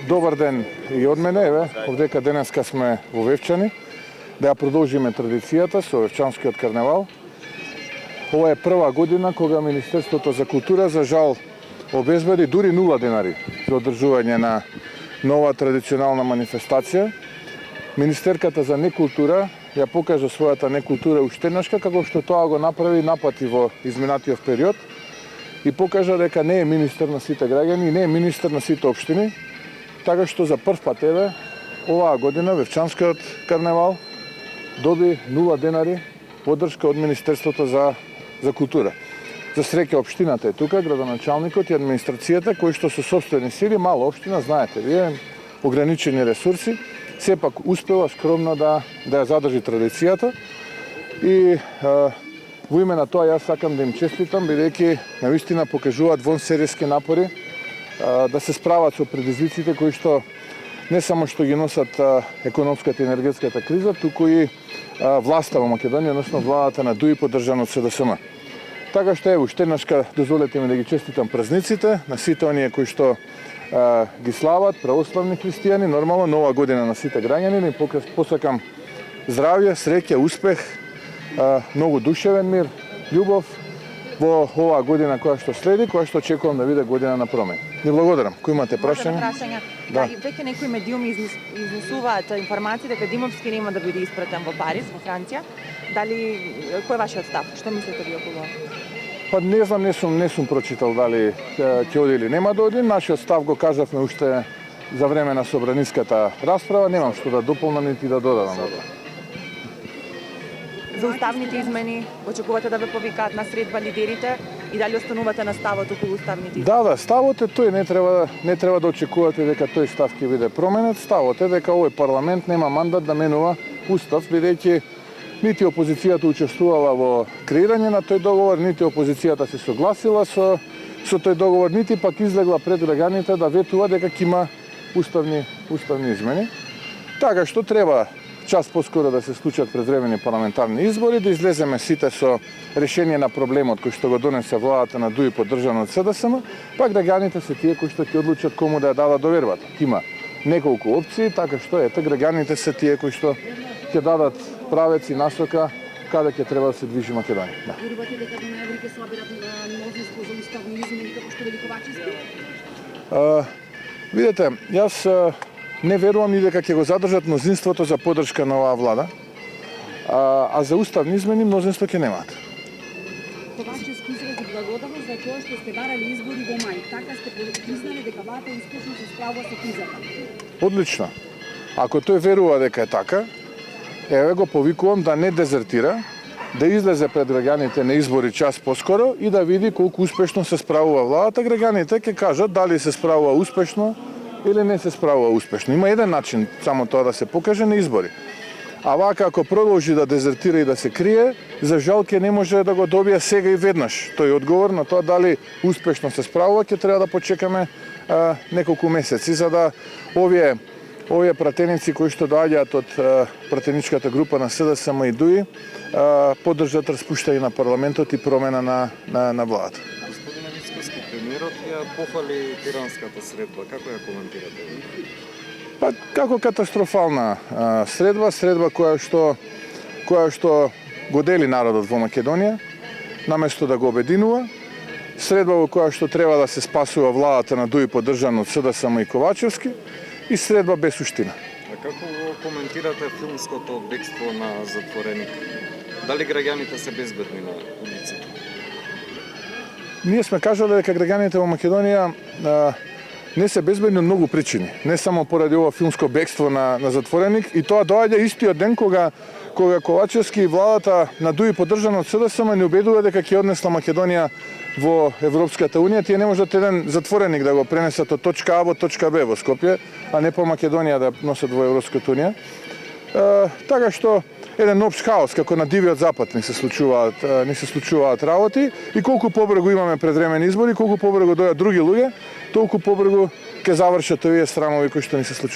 Добар ден и од мене, овдека денеска сме во Вевчани, да ја продолжиме традицијата со Вевчанскиот карневал. Ова е прва година кога Министерството за култура за жал обезбеди дури 0 денари за одржување на нова традиционална манифестација. Министерката за некултура ја покажа својата некултура уштеднашка, како што тоа го направи напати во изминатиот период и покажа дека не е министер на сите граѓани, не е министер на сите општини, така што за прв пат оваа година Вевчанскиот карневал доби 0 денари поддршка од Министерството за култура. За среќа општината е тука, градоначалникот и администрацијата, кои што со сопствени сили, мала општина, знаете вие, ограничени ресурси, сепак успела скромно да ја задржи традицијата и во име на тоа јас сакам да им честитам, бидејќи навистина покажуваат вонсеријски напори да се справат со предизвиците кои што не само што ги носат економската и енергетската криза, туку и власта во Македонија, односно владата на ДУИ поддржана од СДСМ. Така што уште еднашка дозволете ми да ги честитам празниците на сите оние кои што ги слават, православни христијани, нормално нова година на сите граѓани, да им посакам здравје, среќа, успех, многу душевен мир, љубов во оваа година која што следи, која што очекувам да биде година на промени. Ви благодарам. Кој имате прашање? Да, веќе некои медиуми изнесуваат информации дека Димовски нема да биде испратен во Париз, во Франција. Дали кој е вашиот став? Што мислите ви околу ова? Па не знам, не сум прочитал дали ќе оди или нема да оди. Нашиот став го кажавме уште за време на собраниската расправа, немам што да дополнам нити да додадам. За уставните измени очекувате да ве повикаат на средба лидерите и дали останувате на ставот околу уставните измени? Да, ставот е тој, не треба да очекувате дека тој став ќе биде променет. Ставот е дека овој парламент нема мандат да менува устав, бидејќи нити опозицијата учествувала во креирање на тој договор, нити опозицијата се согласила со тој договор, нити пак излегла пред граѓаните да ветува дека ќе има уставни измени. Така што треба час поскоро да се случат предвремени парламентарни избори, да излеземе сите со решение на проблемот кој што го донесе владата на ДУИ поддржана од СДСМ, пак граѓаните се тие кои што ќе одлучат кому да ја дадат довербата. Има неколку опции, така што граѓаните се тие кои што ќе дадат правец и насока каде ќе треба да се движи Македонија. Да. Верувате дека до ноември ќе соберат мнозинство за уставни измени како што вели Ковачевски? Видете, јас не верувам ни дека ќе го задржат мнозинството за поддршка на оваа влада, а за уставни измени мнозинство ќе немаат. Ковачевски изрази благодарност за тоа што сте барали избори во мај. Така сте признали дека владата успешно се справува со кризата. Одлично. Ако тој верува дека е така, еве го повикувам да не дезертира, да излезе пред граѓаните на избори час поскоро и да види колку успешно се справува владата. Граѓаните ќе кажат дали се справува успешно или не се справува успешно. Има еден начин само тоа да се покаже на избори. А вака ако продолжи да дезертира и да се крие, за жал ќе не може да го добие сега и веднаш. Тој одговор на тоа дали успешно се справува ќе треба да почекаме неколку месеци за да овие пратеници кои што доаѓаат од пратеничката група на СДСМ и ДУИ поддржат распуштање на парламентот и промена на владата. Господине Мицкоски, премиерот ја похвали тиранската средба. Како ја коментирате? Па како катастрофална средба која што го дели народот во Македонија, наместо да го обединува, средба во која што треба да се спасува владата на ДУИ поддржана од СДСМ и Ковачевски, и средба без суштина. А како го коментирате филмското бегство на затвореник? Дали граѓаните се безбедни на улиците? Ние сме кажале дека граѓаните во Македонија не се безбедни од многу причини. Не само поради ова филмско бегство на затвореник, и тоа доаѓа истиот ден кога Ковачевски и владата на ДУИ поддржана од СДСМ не убедува дека ќе однесла Македонија во Европската унија. Тие не можат еден затвореник да го пренесат од точка А во точка Б во Скопје, а не по Македонија да носат во Европската унија. Така што еден општ хаос како на дивиот запад не се случуваат работи и колку побрзо имаме предвремени избори, колку побрзо доаѓаат други луѓе, толку побрзо ќе завршат овие срамови кои што ни се случуваат.